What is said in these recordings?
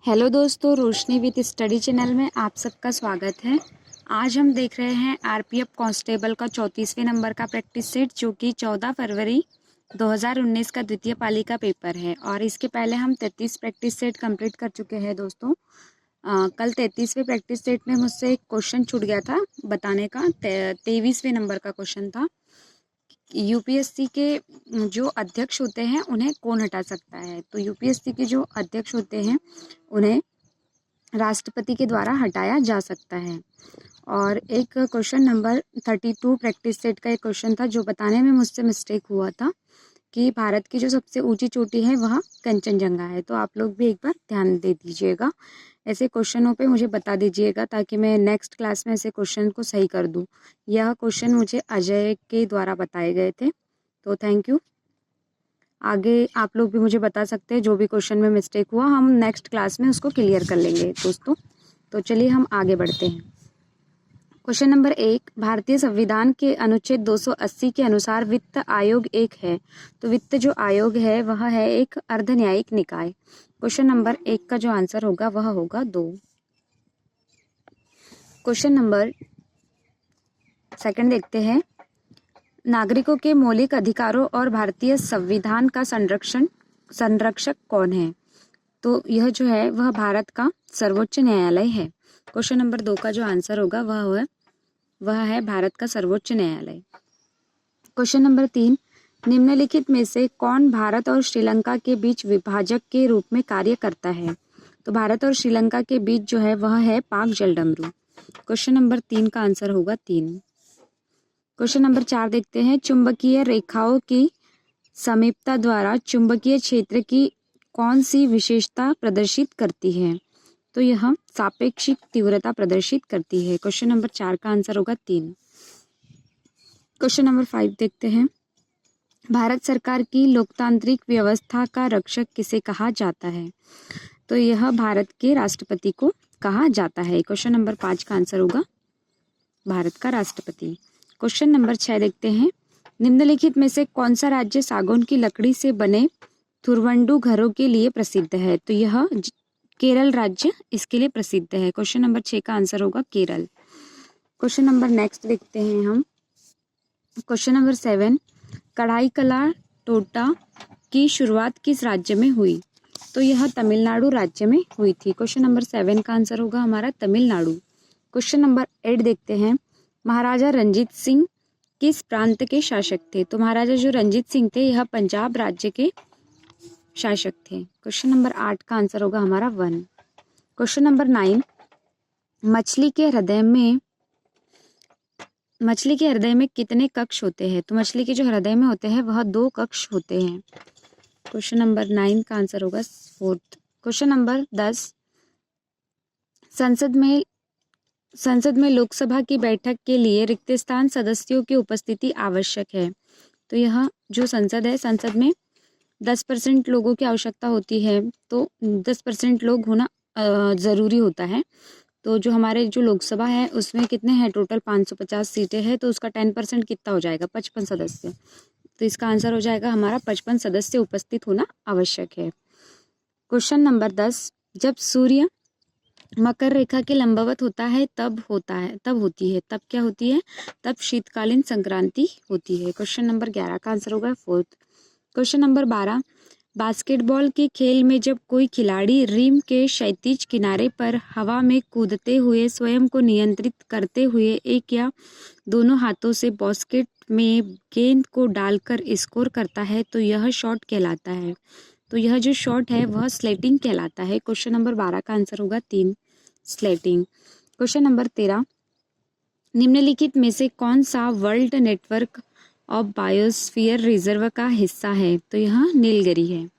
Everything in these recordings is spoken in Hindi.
हेलो दोस्तों, रोशनी विद स्टडी चैनल में आप सबका स्वागत है। आज हम देख रहे हैं आरपीएफ कांस्टेबल का 34वें नंबर का प्रैक्टिस सेट, जो कि 14 फरवरी 2019 का द्वितीय पाली का पेपर है। और इसके पहले हम 33 प्रैक्टिस सेट कंप्लीट कर चुके हैं दोस्तों। कल 33वें प्रैक्टिस सेट में मुझसे एक क्वेश्चन छूट गया था बताने का। 23वें नंबर का क्वेश्चन था, यूपीएससी के जो अध्यक्ष होते हैं उन्हें कौन हटा सकता है। तो यूपीएससी के जो अध्यक्ष होते हैं उन्हें राष्ट्रपति के द्वारा हटाया जा सकता है। और एक क्वेश्चन नंबर 32 प्रैक्टिस सेट का एक क्वेश्चन था जो बताने में मुझसे मिस्टेक हुआ था कि भारत की जो सबसे ऊंची चोटी है वह कंचनजंगा है। तो आप लोग भी एक बार ध्यान दे दीजिएगा, ऐसे क्वेश्चनों पे मुझे बता दीजिएगा ताकि मैं नेक्स्ट क्लास में ऐसे क्वेश्चन को सही कर दूं। यह क्वेश्चन मुझे अजय के द्वारा बताए गए थे। तो थैंक यू। आगे आप लोग भी मुझे बता सकते हैं जो भी क्वेश्चन में मिस्टेक हुआ, हम नेक्स्ट क्लास में उसको क्लियर कर लेंगे दोस्तों। तो चलिए हम आगे बढ़ते हैं। क्वेश्चन नंबर 1, भारतीय संविधान के अनुच्छेद 280 के अनुसार वित्त आयोग एक है। तो वित्त जो आयोग है वह है एक अर्धन्यायिक निकाय। क्वेश्चन नंबर 1 का जो आंसर होगा वह होगा 2। क्वेश्चन नंबर 2 देखते हैं, नागरिकों के मौलिक अधिकारों और भारतीय संविधान का संरक्षक कौन है। तो यह जो है वह भारत का सर्वोच्च न्यायालय है। क्वेश्चन नंबर 2 का जो आंसर होगा वह है भारत का सर्वोच्च न्यायालय। क्वेश्चन नंबर 3, निम्नलिखित में से कौन भारत और श्रीलंका के बीच विभाजक के रूप में कार्य करता है। तो भारत और श्रीलंका के बीच जो है वह है पाक जलडमरू। क्वेश्चन नंबर 3 का आंसर होगा 3। क्वेश्चन नंबर 4 देखते हैं, चुंबकीय रेखाओं की समीपता द्वारा चुंबकीय क्षेत्र की कौन सी विशेषता प्रदर्शित करती है। तो यह सापेक्षिक तीव्रता प्रदर्शित करती है। क्वेश्चन नंबर 4 का आंसर होगा 3। क्वेश्चन नंबर 5 देखते हैं, भारत सरकार की लोकतांत्रिक व्यवस्था का रक्षक किसे कहा जाता है। तो यह भारत के राष्ट्रपति को कहा जाता है। क्वेश्चन नंबर 5 का आंसर होगा भारत का राष्ट्रपति। क्वेश्चन नंबर 6 देखते हैं, निम्नलिखित में से कौन सा राज्य सागौन की लकड़ी से बने थुरवंडू घरों के लिए प्रसिद्ध है। तो यह केरल राज्य इसके लिए प्रसिद्ध है। क्वेश्चन नंबर 6 का आंसर होगा केरल। क्वेश्चन नंबर नेक्स्ट देखते हैं हम। क्वेश्चन नंबर 7, कढ़ाई कला टोटा की शुरुआत किस राज्य में हुई। तो यह तमिलनाडु राज्य में हुई थी। क्वेश्चन नंबर 7 का आंसर होगा हमारा तमिलनाडु। क्वेश्चन नंबर 8 देखते हैं, महाराजा रंजीत सिंह किस प्रांत के शासक थे। तो महाराजा जो रंजीत सिंह थे यह पंजाब राज्य के शासक थे। क्वेश्चन नंबर 8 का आंसर होगा हमारा 1। क्वेश्चन नंबर 9, मछली के हृदय में कितने कक्ष होते हैं। तो मछली के जो हृदय में होते हैं वह 2 कक्ष होते हैं। क्वेश्चन नंबर 9 का आंसर होगा 4। क्वेश्चन नंबर 10, संसद में लोकसभा की बैठक के लिए रिक्त स्थान सदस्यों की उपस्थिति आवश्यक है। तो यह जो संसद है, संसद में 10% लोगों की आवश्यकता होती है, तो 10% लोग होना ज़रूरी होता है। तो जो हमारे जो लोकसभा है उसमें कितने हैं, टोटल 550 सीटें हैं, तो उसका 10% कितना हो जाएगा, 55 सदस्य। तो इसका आंसर हो जाएगा हमारा 55 सदस्य उपस्थित होना आवश्यक है। क्वेश्चन नंबर 10, जब सूर्य मकर रेखा के लंबवत होता है तब क्या होती है, तब शीतकालीन संक्रांति होती है। क्वेश्चन नंबर 11 का आंसर होगा 4। क्वेश्चन नंबर 12, बास्केटबॉल के खेल में जब कोई खिलाड़ी रिम के क्षैतिज किनारे पर हवा में कूदते हुए स्वयं को नियंत्रित करते हुए एक या दोनों हाथों से बास्केट में गेंद को डालकर स्कोर करता है तो यह शॉट कहलाता है। तो यह जो शॉट है वह स्लेटिंग कहलाता है। क्वेश्चन नंबर 12 का आंसर होगा 3, स्लेटिंग। क्वेश्चन नंबर 13, निम्नलिखित में से कौन सा world network of biosphere reserve का हिस्सा है। तो यह नीलगिरी है।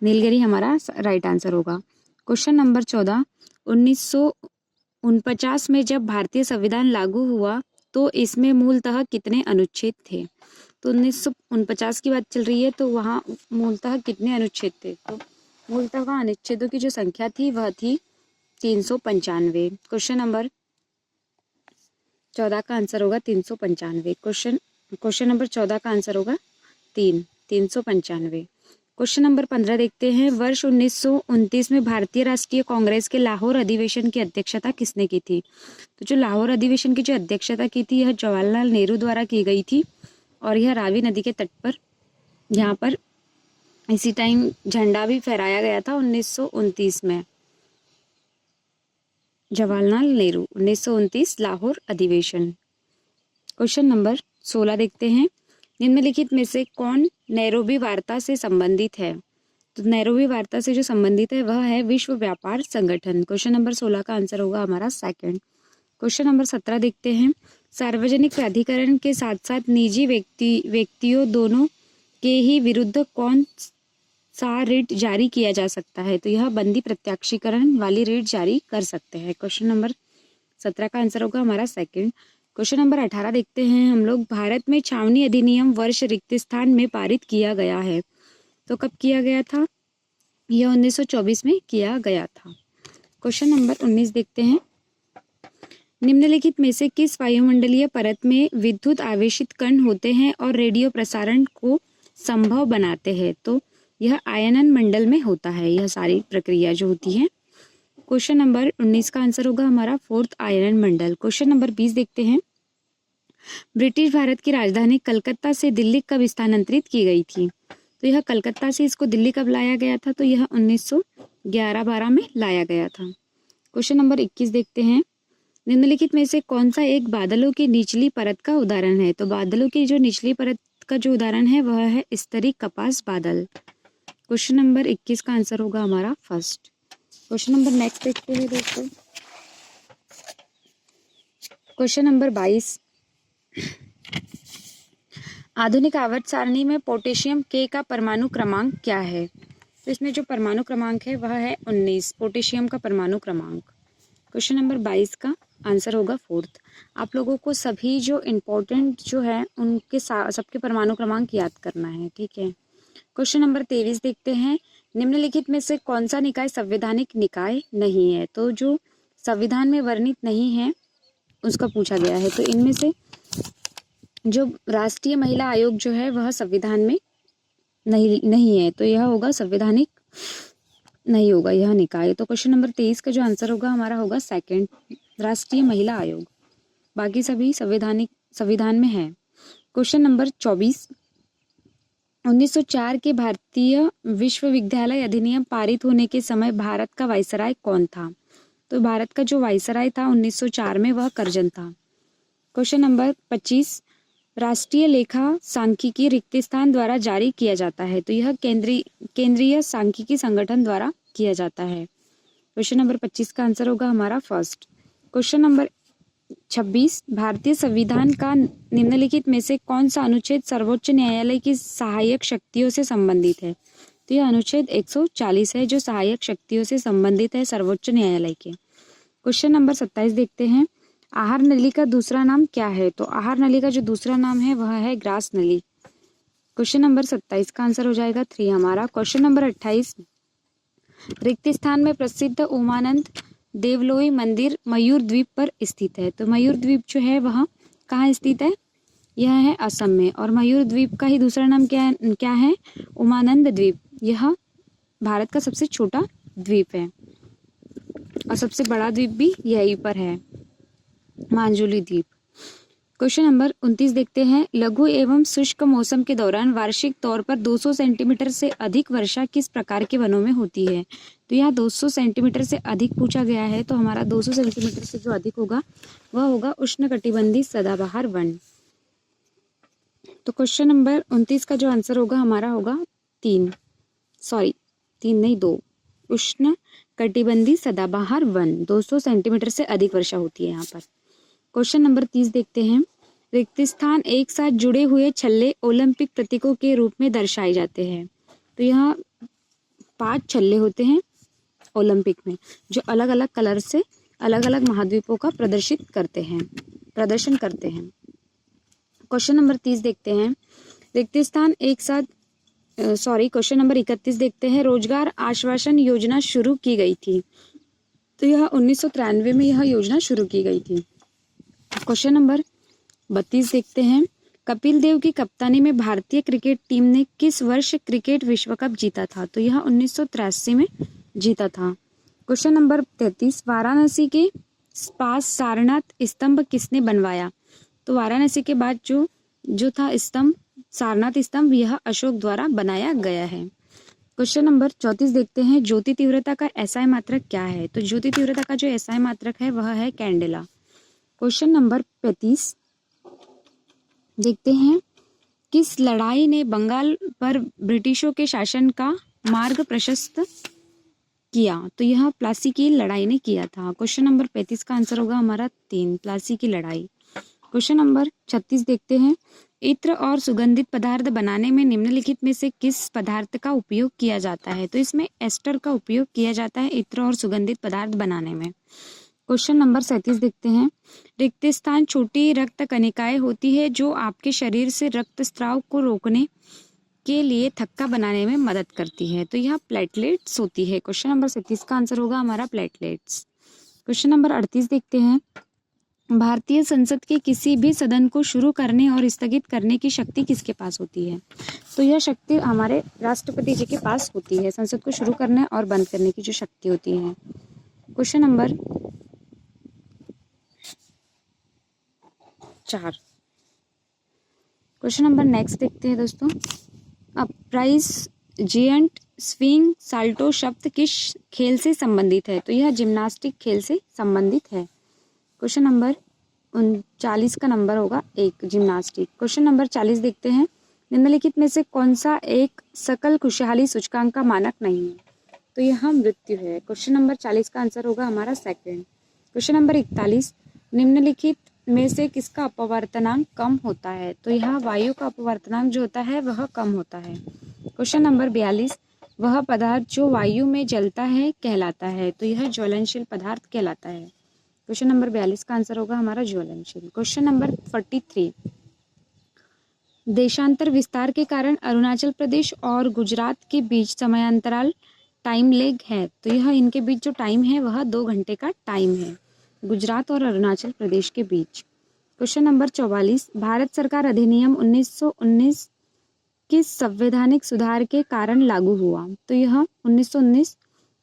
नीलगिरी हमारा राइट आंसर होगा। क्वेश्चन नंबर 14, 1949 में जब भारतीय संविधान लागू हुआ तो इसमें मूलतः कितने अनुच्छेद थे। तो 1949 की बात चल रही है, तो वहाँ मूलतः कितने अनुच्छेद थे। तो मूलतः वहाँ अनुच्छेदों की जो संख्या थी वह थी 395। क्वेश्चन नंबर 14 का आंसर होगा 395। क्वेश्चन नंबर 14 का आंसर होगा 3, 395। क्वेश्चन नंबर 15 देखते हैं। वर्ष 1929 में भारतीय राष्ट्रीय कांग्रेस के लाहौर अधिवेशन की अध्यक्षता किसने की थी? तो जो लाहौर अधिवेशन की जो अध्यक्षता की थी यह जवाहरलाल नेहरू द्वारा की गई थी और यह रावी नदी के तट पर यहाँ पर इसी टाइम झंडा भी फहराया गया था 1929 में। जवाहरलाल नेहरू 1929 लाहौर अधिवेशन। क्वेश्चन नंबर 16 देखते हैं। निम्नलिखित में से कौन नैरोबी वार्ता से संबंधित है? तो नैरोबी वार्ता से जो संबंधित है वह है विश्व व्यापार संगठन। क्वेश्चन नंबर 16 का आंसर होगा हमारा सेकंड। क्वेश्चन नंबर 17 देखते हैं। सार्वजनिक प्राधिकरण के साथ साथ निजी व्यक्तियों दोनों के ही विरुद्ध कौन सा रिट जारी किया जा सकता है? तो यह बंदी प्रत्याक्षीकरण वाली रिट जारी कर सकते हैं। क्वेश्चन नंबर 17 का आंसर होगा हमारा सेकंड। क्वेश्चन नंबर 18 देखते हैं हम लोग। भारत में छावनी अधिनियम वर्ष रिक्त स्थान में पारित किया गया है, तो कब किया गया था? यह 1924 में किया गया था। क्वेश्चन नंबर 19 देखते हैं। निम्नलिखित में से किस वायुमंडलीय परत में विद्युत आवेशित कण होते हैं और रेडियो प्रसारण को संभव बनाते हैं? तो यह आयनन मंडल में होता है, यह सारी प्रक्रिया जो होती है। क्वेश्चन नंबर 19 का आंसर होगा हमारा फोर्थ आयरन मंडल। क्वेश्चन नंबर 20 देखते हैं। ब्रिटिश भारत की राजधानी कलकत्ता से दिल्ली कब स्थानांतरित की गई थी? तो यह कलकत्ता से इसको दिल्ली कब लाया गया था? तो यह 1911-12 में लाया गया था। क्वेश्चन नंबर 21 देखते हैं। निम्नलिखित में से कौन सा एक बादलों की निचली परत का उदाहरण है? तो बादलों की जो निचली परत का जो उदाहरण है वह है स्तरीय कपास बादल। क्वेश्चन नंबर 21 का आंसर होगा हमारा फर्स्ट। क्वेश्चन नंबर नेक्स्ट देखते हैं दोस्तों। Question number 22। आधुनिक आवर्त सारणी में पोटेशियम के का परमाणु क्रमांक क्या है? तो इसमें जो परमाणु क्रमांक है वह है 19, पोटेशियम का परमाणु क्रमांक। क्वेश्चन नंबर 22 का आंसर होगा फोर्थ। आप लोगों को सभी जो इम्पोर्टेंट जो है उनके सबके परमाणु क्रमांक याद करना है, ठीक है। क्वेश्चन नंबर 23 देखते हैं। निम्नलिखित में से कौन सा निकाय संवैधानिक निकाय नहीं है? तो जो संविधान में वर्णित नहीं है उसका पूछा गया है। तो इनमें से जो राष्ट्रीय महिला आयोग जो है वह संविधान में नहीं है, तो यह होगा संवैधानिक नहीं होगा यह निकाय। तो क्वेश्चन नंबर 23 का जो आंसर होगा हमारा होगा सेकंड, राष्ट्रीय महिला आयोग। बाकी सभी संविधान में है। Question number 24। 1904 के भारतीय विश्वविद्यालय अधिनियम पारित होने के समय भारत का वायसराय कौन था? तो भारत का जो वायसराय था 1904 में वह करजन था। Question number 25। राष्ट्रीय लेखा सांख्यिकी रिक्त स्थान द्वारा जारी किया जाता है, तो यह केंद्रीय सांख्यिकी संगठन द्वारा किया जाता है। क्वेश्चन नंबर 25 का आंसर होगा हमारा फर्स्ट। Question number 26। भारतीय संविधान का निम्नलिखित में से कौन सा अनुच्छेद सर्वोच्च न्यायालय की सहायक शक्तियों से संबंधित है? तो यह अनुच्छेद 140 है जो सहायक शक्तियों से संबंधित है सर्वोच्च न्यायालय के। क्वेश्चन नंबर 27 देखते हैं। आहार नली का दूसरा नाम क्या है? तो आहार नली का जो दूसरा नाम है वह है ग्रास नली। क्वेश्चन नंबर 27 का आंसर हो जाएगा 3 हमारा। Question number 28। रिक्त स्थान में प्रसिद्ध उमानंद देवलोई मंदिर मयूर द्वीप पर स्थित है, तो मयूर द्वीप जो है वह कहाँ स्थित है? यह है असम में। और मयूर द्वीप का ही दूसरा नाम क्या है? उमानंद द्वीप। यह भारत का सबसे छोटा द्वीप है और सबसे बड़ा द्वीप भी यहीं पर है, मांजुली द्वीप। क्वेश्चन नंबर 29 देखते हैं। लघु एवं शुष्क मौसम के दौरान वार्षिक तौर पर 200 सेंटीमीटर से अधिक वर्षा किस प्रकार के वनों में होती है? तो यहाँ 200 सेंटीमीटर से अधिक पूछा गया है, तो हमारा 200 सेंटीमीटर से जो अधिक होगा वह होगा उष्णकटिबंधीय सदाबहार वन। तो क्वेश्चन नंबर 29 का जो आंसर होगा हमारा होगा 2 उष्णकटिबंधीय सदाबहार वन। 200 सेंटीमीटर से अधिक वर्षा होती है यहाँ पर। क्वेश्चन नंबर 30 देखते हैं। रिक्त स्थान एक साथ जुड़े हुए छल्ले ओलंपिक प्रतीकों के रूप में दर्शाए जाते हैं, तो यहाँ 5 छल्ले होते हैं ओलंपिक में जो अलग अलग कलर से अलग अलग महाद्वीपों का प्रदर्शन करते हैं। क्वेश्चन नंबर 30 देखते हैं। रिक्त स्थान एक साथ क्वेश्चन नंबर 31 देखते हैं। रोजगार आश्वासन योजना शुरू की गई थी, तो यह 1993 में यह योजना शुरू की गई थी। क्वेश्चन नंबर 32 देखते हैं। कपिल देव की कप्तानी में भारतीय क्रिकेट टीम ने किस वर्ष क्रिकेट विश्व कप जीता था? तो यह 1983 में जीता था। क्वेश्चन नंबर 33, वाराणसी के पास सारनाथ स्तंभ किसने बनवाया? तो वाराणसी के बाद जो था स्तंभ, सारनाथ स्तंभ, यह अशोक द्वारा बनाया गया है। क्वेश्चन नंबर 34 देखते हैं, ज्योति तीव्रता का एसआई मात्रक क्या है? तो ज्योति तीव्रता का जो एसआई मात्रक है वह है कैंडेला। क्वेश्चन नंबर 35 देखते हैं, किस लड़ाई ने बंगाल पर ब्रिटिशों के शासन का मार्ग प्रशस्त किया? तो यह प्लासी की लड़ाई ने किया था। क्वेश्चन नंबर 35 का आंसर होगा हमारा 3, प्लासी की लड़ाई। क्वेश्चन नंबर 36 देखते हैं, इत्र और सुगंधित पदार्थ बनाने में निम्नलिखित में से किस पदार्थ का उपयोग किया जाता है? तो इसमें एस्टर का उपयोग किया जाता है इत्र और सुगंधित पदार्थ बनाने में। क्वेश्चन नंबर 37 देखते हैं, रिक्त स्थान छोटी रक्त कणिकाएं होती है जो आपके शरीर से रक्तस्राव को रोकने के लिए थक्का बनाने में मदद करती है। तो यह प्लेटलेट्स होती है। क्वेश्चन नंबर 37 का आंसर होगा हमारा प्लेटलेट्स। क्वेश्चन नंबर 38 देखते हैं, भारतीय संसद के किसी भी सदन को शुरू करने और स्थगित करने की शक्ति किसके पास होती है? तो यह शक्ति हमारे राष्ट्रपति जी के पास होती है, संसद को शुरू करने और बंद करने की जो शक्ति होती है। Question number 4। Question number next देखते हैं दोस्तों, अपराइज, जियंट, स्विंग, साल्टो शब्द किस खेल से संबंधित है? तो यह जिम्नास्टिक खेल से संबंधित है। क्वेश्चन नंबर 39 का नंबर होगा 1, जिम्नास्टिक। क्वेश्चन नंबर 40 देखते हैं, निम्नलिखित में से कौन सा एक सकल खुशहाली सूचकांक का मानक नहीं है? तो यह मृत्यु है। क्वेश्चन नंबर 40 का आंसर होगा हमारा 2nd। क्वेश्चन नंबर 41, निम्नलिखित में से किसका अपवर्तनांक कम होता है? तो यह वायु का अपवर्तनांक जो होता है वह कम होता है। क्वेश्चन नंबर 42, वह पदार्थ जो वायु में जलता है कहलाता है? तो यह ज्वलनशील पदार्थ कहलाता है। क्वेश्चन नंबर 42 का आंसर होगा हमारा ज्वलनशील। क्वेश्चन नंबर 43, देशांतर विस्तार के कारण अरुणाचल प्रदेश और गुजरात के बीच समयांतराल टाइम लेग है। तो यह इनके बीच जो टाइम है वह 2 घंटे का टाइम है, गुजरात और अरुणाचल प्रदेश के बीच। क्वेश्चन नंबर 44, भारत सरकार अधिनियम 1919 किस संवैधानिक सुधार के कारण लागू हुआ? तो यह 1919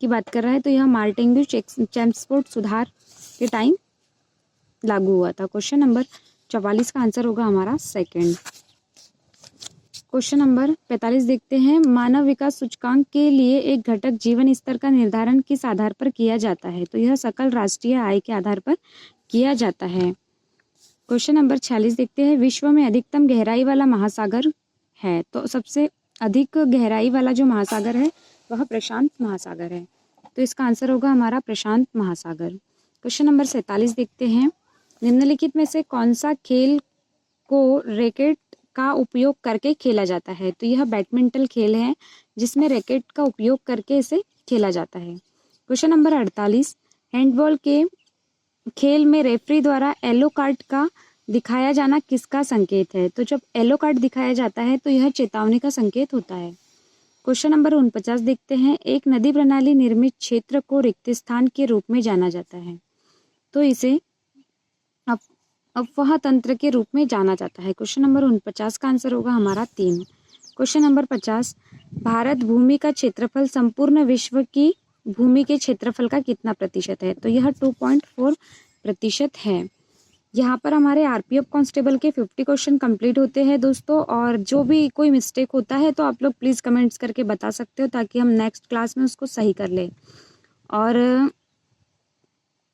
की बात कर रहा है, तो यह मार्टिन चैम्स्फोर्ड सुधार के टाइम लागू हुआ था। क्वेश्चन नंबर 44 का आंसर होगा हमारा 2nd। क्वेश्चन नंबर 45 देखते हैं, मानव विकास सूचकांक के लिए एक घटक जीवन स्तर का निर्धारण किस आधार पर किया जाता है? तो यह सकल राष्ट्रीय आय के आधार पर किया जाता है। क्वेश्चन नंबर 46 देखते हैं, विश्व में अधिकतम गहराई वाला महासागर है? तो सबसे अधिक गहराई वाला जो महासागर है वह प्रशांत महासागर है। तो इसका आंसर होगा हमारा प्रशांत महासागर। क्वेश्चन नंबर 47 देखते हैं, निम्नलिखित में से कौन सा खेल को रैकेट का उपयोग करके खेला जाता है? तो यह बैडमिंटन खेल है जिसमें रैकेट का उपयोग करके इसे खेला जाता है। क्वेश्चन नंबर 48, हैंडबॉल के खेल में रेफरी द्वारा येलो कार्ड का दिखाया जाना किसका संकेत है? तो जब येलो कार्ड दिखाया जाता है तो यह चेतावनी का संकेत होता है। क्वेश्चन नंबर 49 देखते हैं, एक नदी प्रणाली निर्मित क्षेत्र को रिक्त स्थान के रूप में जाना जाता है, तो इसे अफवाह तंत्र के रूप में जाना जाता है। क्वेश्चन नंबर 49 का आंसर होगा हमारा 3। क्वेश्चन नंबर 50, भारत भूमि का क्षेत्रफल संपूर्ण विश्व की भूमि के क्षेत्रफल का कितना प्रतिशत है? तो यह 2.4% है। यहाँ पर हमारे आरपीएफ कांस्टेबल के 50 क्वेश्चन कंप्लीट होते हैं दोस्तों, और जो भी कोई मिस्टेक होता है तो आप लोग प्लीज़ कमेंट्स करके बता सकते हो ताकि हम नेक्स्ट क्लास में उसको सही कर लें। और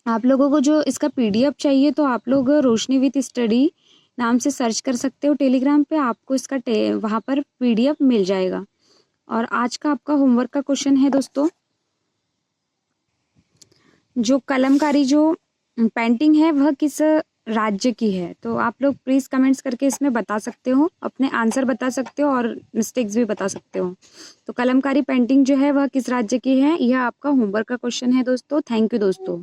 आप लोगों को जो इसका पीडीएफ चाहिए तो आप लोग रोशनी विथ स्टडी नाम से सर्च कर सकते हो टेलीग्राम पे, आपको इसका वहाँ पर पीडीएफ मिल जाएगा। और आज का आपका होमवर्क का क्वेश्चन है दोस्तों, जो कलमकारी जो पेंटिंग है वह किस राज्य की है? तो आप लोग प्लीज़ कमेंट्स करके इसमें बता सकते हो, अपने आंसर बता सकते हो और मिस्टेक्स भी बता सकते हो। तो कलमकारी पेंटिंग जो है वह किस राज्य की है, यह आपका होमवर्क का क्वेश्चन है दोस्तों। थैंक यू दोस्तों।